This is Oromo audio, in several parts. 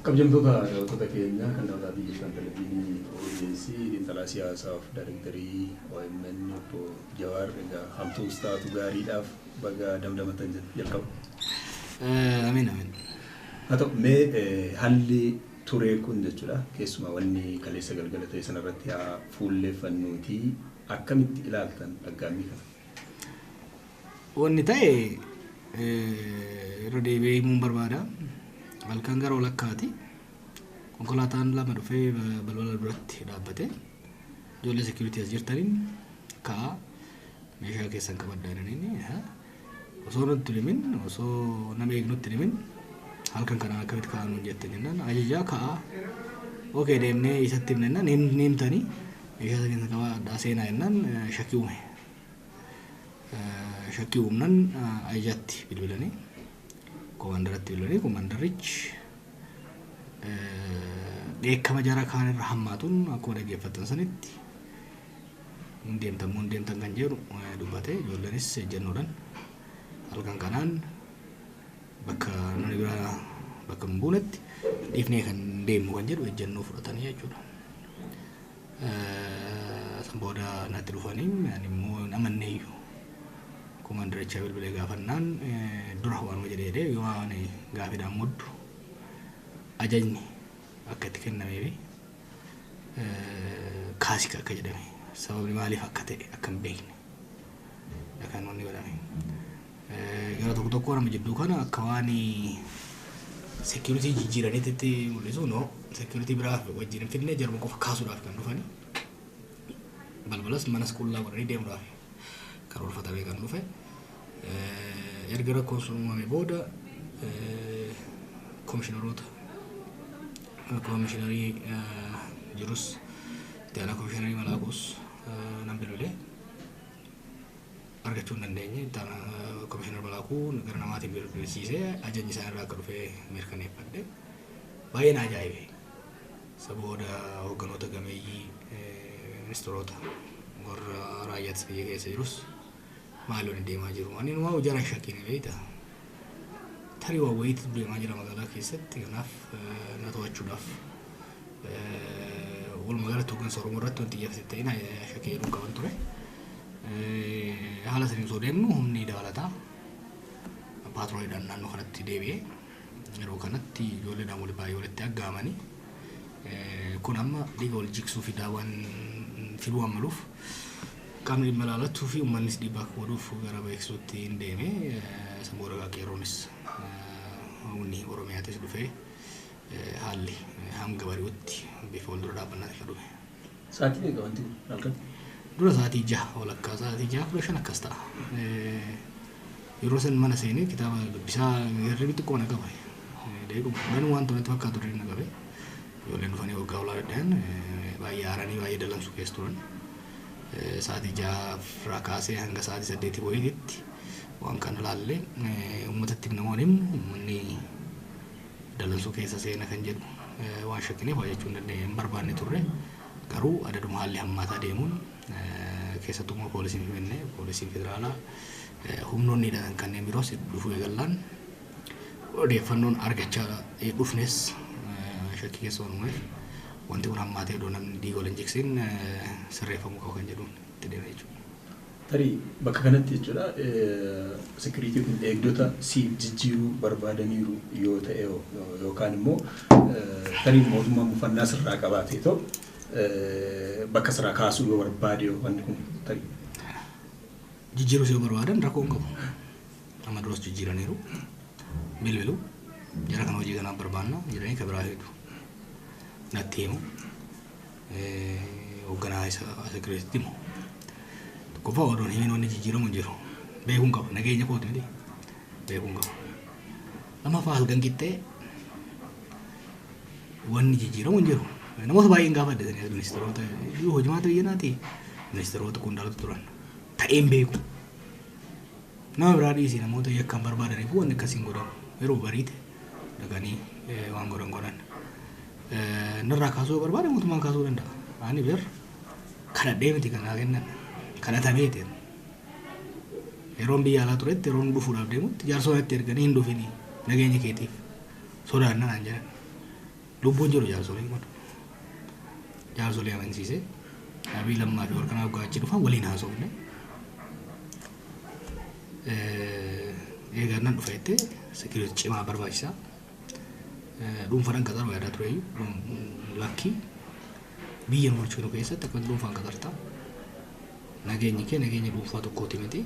Kabajamtoota daawwattoota keenya kan daawwataa biyya kan televizyiinii OBS xiinxalaa siyaasaaf daarektarii OMN obbo Jawaar egaa hamtuus taatu gaariidhaaf baga damdamatan jalqabu. Amiin amiin. Haa ta'u mee haalli turee kun jechuudha keessumaa wanni kaleessa galgala ta'e sanarratti haa fuulleeffannuuti akkamitti ilaaltan dhaggaamii kana? Wanni ta'e yeroo deebi'ee himuun barbaada. Halkan gara walakkaati konkolaataan lama dhufee balbala duratti dhaabbate ijoollee security as jirtaniin ka'aa meeshaa keessan qabaddaa jedhaniini osoo nutti himin osoo nama eegnutti himin halkan kana akkamitti ka'aa nuun jette jennaan ajajaa ka'aa okee deemnee isatti himnennaan himtanii meeshaa isa keessa qabaddaa seenaa jennaan shakkii uume shakkii uumnan ajajaatti bilbilanii komandaratti bilbilanii komandarichi dheekkama jara kaan irra hammaatuun akkuma dhaggeeffatan sanitti deemtan kan jedhu dubbate ijoolleenis ejjennoodhaan halkan kanaan bakka namni biraa bakka hin buunetti dhiifnee kan deemnu kan jedhu ejjennoo fudhatanii jechuudha. San booda natti dhufanii ani immoo amanneeyyu komandaricha bilbilee gaafannaan dura waanuma jedhee yoo ani gaafiidhaan muddu ajajni akka itti kennameefi kaasika akka jedhame sababni maaliif akka ta'e akka hin beekne kan wanni godhame gara tokko nama jidduu kana akka waan security jijjiiraniitti mul'isu no security biraaf wajjin hin fidne jaruma qofa kaasuudhaaf kan dhufani balbalas manas qullaa godhanii deemuudhaaf karoorfatamee kan dhufe erga rakkoon sun uumame booda komishiinarii jirus itti aanaa komishiinarii Malaakuus nan bilbilee argachuu hin dandeenye itti aanaa komishiinarii Malaakuu gara namaatiin bilbilsiisee ajajni isaan irraa akka dhufee mirkaneeffadhe baay'ee na ajaa'ibe isa booda hoogganoota gameeyyii ministeerota warra raayyaa biyya keessa jirus maaloon deemaa jiru ani numa hojjara shakkiin beeyta tarii waa wayiitu deemaa jira magaalaa keessatti kanaaf na to'achuudhaaf wal magaalaa tokkoon Oromoo irratti wanti ijaafatee ta'in shakkii jedhuun qaban ture haala saniin osoo deemnu humni dabalataa paatrooliidhaan naannoo kanatti deebi'ee yeroo kanatti ijoolleedhaan wal baay'ee walitti aggaamanii kun amma dhiiga wal jigsuu fi daawwan fiduu ammaluuf qaamni dhimma ilaalatu fi uummannis dhiibbaa akka godhuuf gara beeksisuutti hin deeme sammuu qeerroonis humni Oromiyaatis dhufee haalli hanga bari'utti bifa wal dura dhaabbannaa akka dhufe. Sa'aatii meeqa wanti halkan? Dura sa'aatii 6 walakkaa sa'aatii 6 akkas ta'a. Yeroo san mana seenee kitaaba dubbisaa hirribi xiqqoo na qaba. Deeguma waan tonatti fakkaatu dirree na qabe. Ijoolleen dhufanii waggaa olaa dadhayan baay'ee aaranii baay'ee dallansuu keessa turan. Sa'aatii 6 irraa kaasee hanga sa'aatii 8 boyiitti waan kana laallee uummatatti namoonni uummanni dallansuu keessa seena kan jedhu waan shakkineef waa jechuun hin barbaanne turre garuu adaduma haalli hammaataa deemuun keessattuu poolisiin himenne poolisiin federaalaa humnoonniidhaan kanneen biroos dhufuu eegallaan odeeffannoon argachaa dhufnes shakkii keessa oonumeef wanti kun hammaatee iddoo namni dhiiga wal hin jigsin sirreeffamuu qaba kan jedhuun itti deema jechuudha. Tarii bakka kanatti jechuudha security kun eegdota siif jijjiiruu barbaadaniiru yoo ta'e yookaan immoo tarii mootummaan mufannaa sirraa qabaatee ta'u bakka sirraa kaasuu yoo barbaade wanti kun tarii. Jijjiiruu yoo barbaadan rakkoo hin qabu. Amma duras jijjiiraniiru bilbilu jara kana hojii kanaaf barbaanna jedhanii kan biraa hedduu. Natti himu hoogganaa isa security himu. Kofa odoon himin wanni jijjiiramu jiru beekuun qaba nageenya kooti miti beekuun qaba nama faal gangittee wanni jijjiiramu jiru namoota baay'een gaafadhatanii ministeerota hojimaata biyyanaati ministeerota qondaalota turan ta'een beeku nama biraa dhiisii namoota yakkaan barbaadaniif wanni akkasiin godhamu yeroo bariite dhaqanii waan godhan narraa kaasuu barbaade mootummaan kaasuu danda'a ani bir kana deemti kanaa kennan kana tabeete yeroon biyya alaa turetti yeroon dhufuudhaaf deemutti jaarsoonatti erganii hin dhufini nageenya keetiif sodaannaan jedhan lubbuun jiru jaarsoleen kun jaarsolee amansiisee Abii Lammaa fi Warqinaa Gaachi dhufan waliin haasofne eegaa nan dhufeette security cimaa barbaachisaa dhuunfaan qaxaruu yaadaa ture lakkii biyya bulchuu keessatti akka dhuunfaan qaxartaa nageenya dhuunfaa tokkooti miti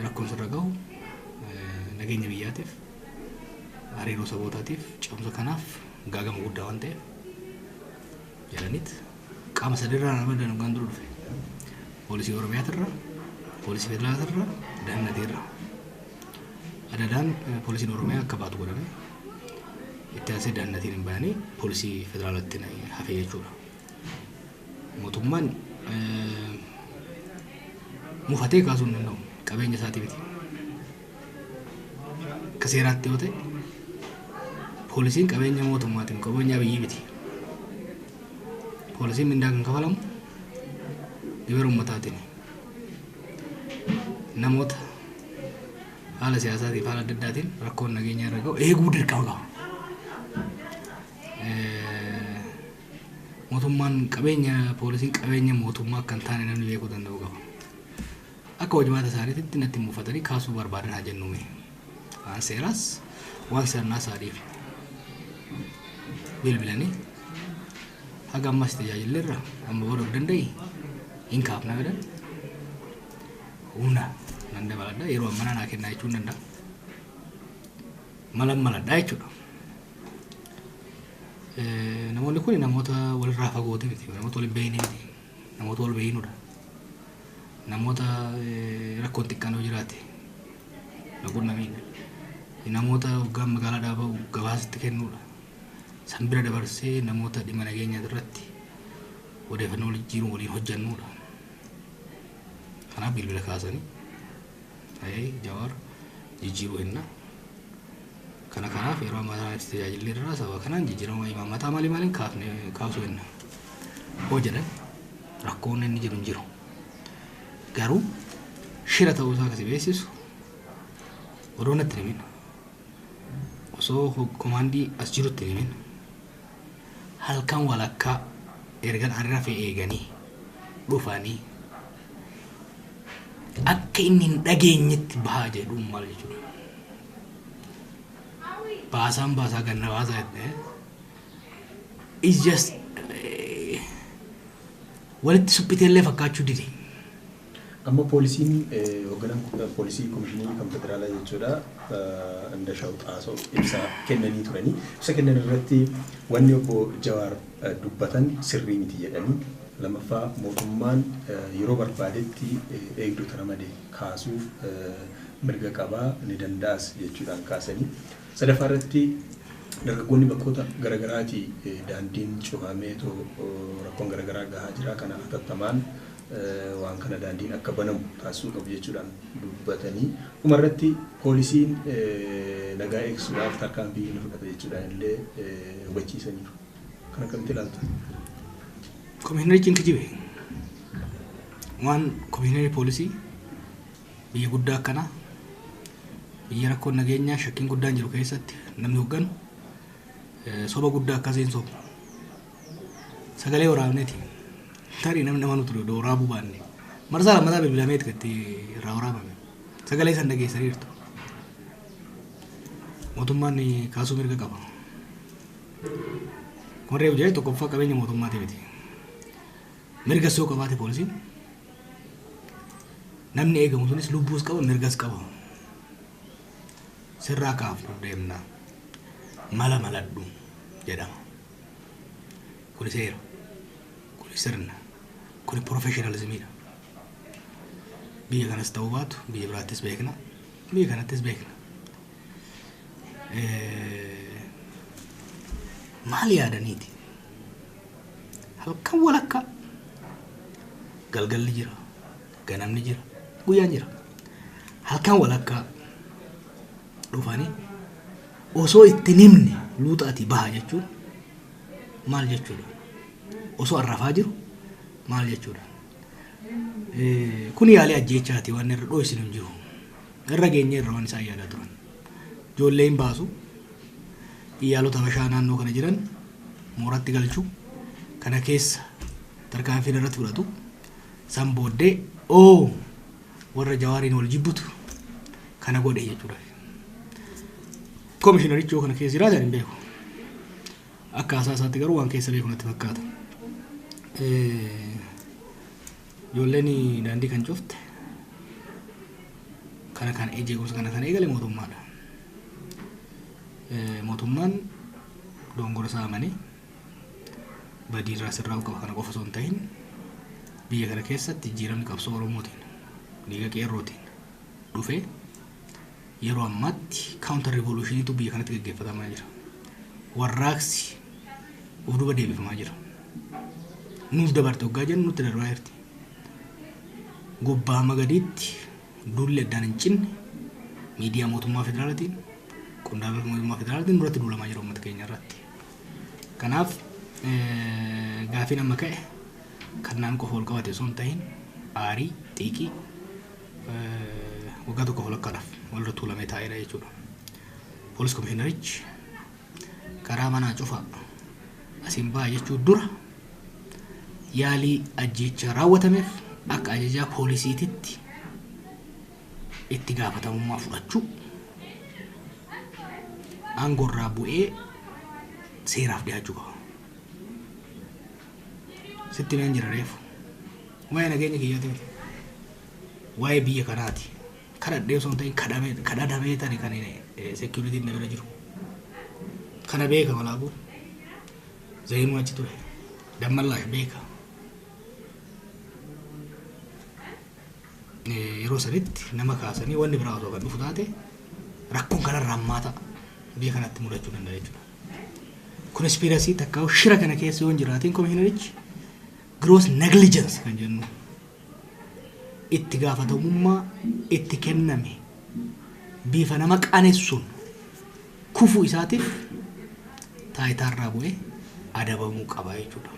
rakkoon sirra gahu nageenya biyyaatiif hariiroo sabootaatiif cimsa kanaaf gaagama guddaa waan ta'eef jedhaniit qaama sadirraa nama dangaan dura dhufe poolisii Oromiyaatirra poolisii Federaalaatirra daannatirra adadaan poolisiin Oromiyaa akka baatu godhame itti aansee daannatiin hin baane poolisii Federaalaatti hafee jechuudha. Mootummaan mufatee kaasuu hin danda'u qabeenya isaatii miti. Akka seeraatti yoo ta'e poolisiin qabeenya mootummaatiin qabeenya biyyi miti. Poolisiin mindaa kan kafalamu gibira ummataatiin namoota haala siyaasaatiin haala adda addaatiin rakkoon nageenyaa irra gahu eeguu dirqama qaba. Mootummaan qabeenya poolisiin qabeenya mootummaa akka hin taane namni beekuu danda'u qaba. Akka hojimaata isaaniitti natti mufatanii kaasuu barbaadan haa jennume. Waan seeraas waan sirnaa isaaniif bilbilanii haga ammas tajaajilirra amma booduu danda'e hin kaafna gadan humna nan dabaladha yeroo ammanaa naa kennaa jechuun danda'a. Maladhaa jechuudha. Namoonni kun namoota walirraa fagoote miti, namoota wal hin beekne miti, namoota wal beeknudha. Namoota rakkoon xiqqaan yoo jiraate laguun namiin namoota hoggaan magaalaa dhaaba'u gabaasatti kennuudha. San bira dabarsee namoota dhimma nageenyaa irratti odeeffannoo jijjiiruu waliin hojjennuudha. Kanaaf bilbila kaasanii Jawaar jijjiiruu hinna. Kanaaf yeroo ammaa tajaajilli irraa sababa kanaan jijjiirama imaammataa maaliin kaasuu hinna. Hoo jedhan rakkoon inni jiru hin jiru. Garuu shira ta'uu isaa kasi beeksisu odoo natti himin. Osoo komaandii as jirutti himin. Halkan walakkaa ergan an rafee eeganii dhufanii akka inni hin dhageenyetti bahaa jedhuun maal jechuudha. Baasaa ganna baasaa jettee is just walitti suphiteellee fakkaachuu dide. Amma poolisiin hoogganaan poolisii komishinii kan federaalaa jechuudha Indashaw Xaasoo ibsa kennanii turanii ibsa kennan irratti wanni obbo Jawaar dubbatan sirrii miti jedhanii lamaffaa mootummaan yeroo barbaadetti eegdota ramadee kaasuuf mirga qabaa ni danda'as jechuudhaan kaasanii sadaffaa irratti dargaggoonni bakkoota garaagaraatii daandiin cufamee rakkoon garaagaraa gahaa jira kana hatattamaan waan kana daandiin akka banamu taasisuu qabu jechuudhaan dubbatanii dhumarratti poolisiin nagaa eegsuudhaaf tarkaanfii ni fudhata jechuudhaan illee hubachiisaniiru. Kana akkamitti ilaalta? Komishinerichi kijibe waan komishineri poolisii biyya guddaa akkanaa biyya rakkoon nageenyaa shakkiin guddaan jiru keessatti namni hogganu soba guddaa akkasiin sobu sagalee waraabneeti. Tarii namni nama nuti waraabuu baanne marsaa lammataa bilbilameeti gatti irraa waraabame sagalee san dhageessaniirtu. Mootummaan kaasuu mirga qaba. Kun reefu jedhee tokkoffaa qabeenya mootummaati miti. Mirga soo qabaate poolisiin namni eegamu sunis lubbuus qaba mirgas qaba. Sirraa kaafnu deemna maladhu jedhama. Kuni seera. Kuni sirna. Kuni professionalismiidha. Biyya kanas ta'uu baatu biyya biraattis beekna. Biyya kanattis beekna. Maal yaadaniiti? Halkan walakkaa galgalli jira, ganamni jira, guyyaan jira. Halkan walakkaa dhufanii osoo itti nimne luuxaatii bahaa jechuun maal jechuudha? Osoo arrafaa jiru maal jechuudha? Kun yaalii ajjeechaati waan irra dho'isin hin jiru. Irra geenye irra waan isaan yaadaa turan. Ijoollee hin baasu. Iyaalota Habashaa naannoo kana jiran mooratti galchuu kana keessa tarkaanfii irratti fudhatu san booddee warra Jawaariin wal jibbutu kana godhe jechuudha. Komishinarichi kana keessa jiraatan hin beeku. Akka asaasaatti garuu waan keessa beeku natti fakkaata. Ijoolleen daandii kan cufte kana kan ejeegumsa kana kan eegale mootummaadha. Mootummaan dongora isaa amanee badii irraa sirraa'uu qaba kana qofa osoo hin ta'in biyya kana keessatti jijjiiramni qabsoo Oromootiin dhiiga qeerrootiin dhufee yeroo ammaatti counter revolutioniitu biyya kanatti gaggeeffatamaa jira. Warraaqsi of duuba deebifamaa jira. Nuuf dabarte waggaa jennu nutti darbaa jirti. Gubbaa magadiitti duulli addaan hin cinne miidiyaa mootummaa federaalaatiin qondaala mootummaa federaalaatiin duratti duulamaa jira uummata keenya irratti. Kanaaf gaafiin amma ka'e kannaan qofa ol qabate osoo hin ta'in aarii xiiqii waggaa tokko walakkaadhaaf walirra tuulamee taa'eera jechuudha. Poolis komishinarichi karaa manaa cufaa asiin ba'a jechuu dura yaalii ajjeechaa raawwatameef akka ajajaa poolisiititti itti gaafatamummaa fudhachuu aangorraa bu'ee seeraaf dhiyaachuu qaba. Sitti meen jira reefu waa'ee nageenya kiyyaati miti waa'ee biyya kanaati kadhadhee osoo hin ta'in kadhadhamee tani kan seekuritiin na bira jiru kana beeka malaabuu Zayinuu achi ture Dammallaash beeka. Yeroo sanitti nama kaasanii wanni biraa osoo kan dhufu taate rakkoon kanarraa hammaata biyya kanatti mudachuu danda'a jechuudha. Konspirasii takkaa shira kana keessa yoo jiraatiin komishinarichi gross negligence kan jennu itti gaafatamummaa itti kenname bifa nama qanessuun kufuu isaatiif taayitaarraa bu'ee adabamuu qaba jechuudha.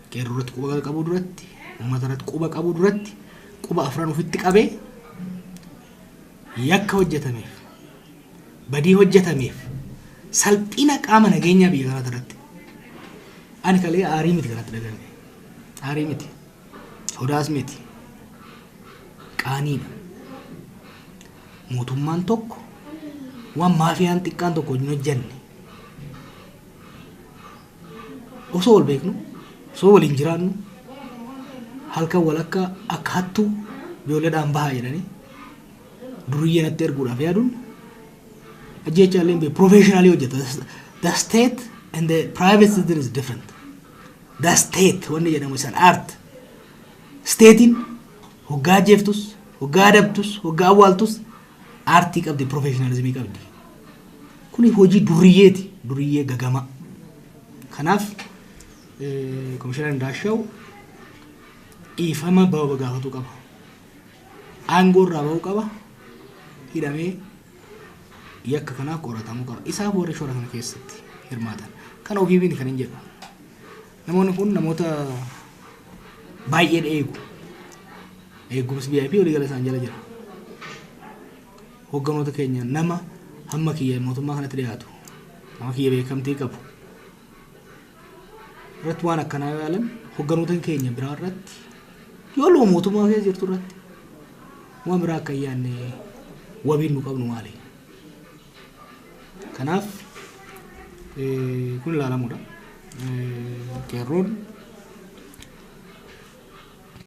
Qeerroo irratti quba qabu duratti uummata irratti quba qabu duratti quba afran ofitti qabee yakka hojjetameef badii hojjetameef salphina qaama nageenyaa biyya kanaa irratti ani kalee aarii miti kanatti dhagahame aarii miti sodaas miti qaaniidha. Mootummaan tokko waan maafiyaan xiqqaan tokko hin hojjenne osoo wal beeknu osoo waliin jiraannu halkan walakka akka hattuu ijoolleedhaan bahaa jedhanii duriyyee natti erguudhaaf yaaduun ajjeechaallee hin professionally hojjeta. The state and the private citizen is different. The state wanni jedhamu is an art. Statein hoggaa jeeftus hoggaa adabtus hoggaa awwaaltus aartii qabdi professionalismii qabdi. Kuni hojii duriyyeeti duriyyee gagama. Kanaaf komishinarri Ndaashaw dhiifama bahu gaafatu qaba. Aangoo irraa bahuu qaba. Hidhamee yakka kanaaf qoratamuu qaba. Isaaf warri shoora kana keessatti hirmaatan. Kana ofiifiin kan hin jedhu. Namoonni kun namoota baay'ee eegu. Eegumsi VIP olii gala isaan jala jira. Hogganoota keenya nama hamma kiyya mootummaa kanatti dhiyaatu. Nama kiyya beekamtii qabu. Irratti waan akkanaa yoo yaalan hogganoota keenya biraa irratti yoo loo mootummaa keessa jirtu irratti waan biraa akka yaanne wabiin nu qabnu maali? Kanaaf kun ilaalamuudha. Qeerroon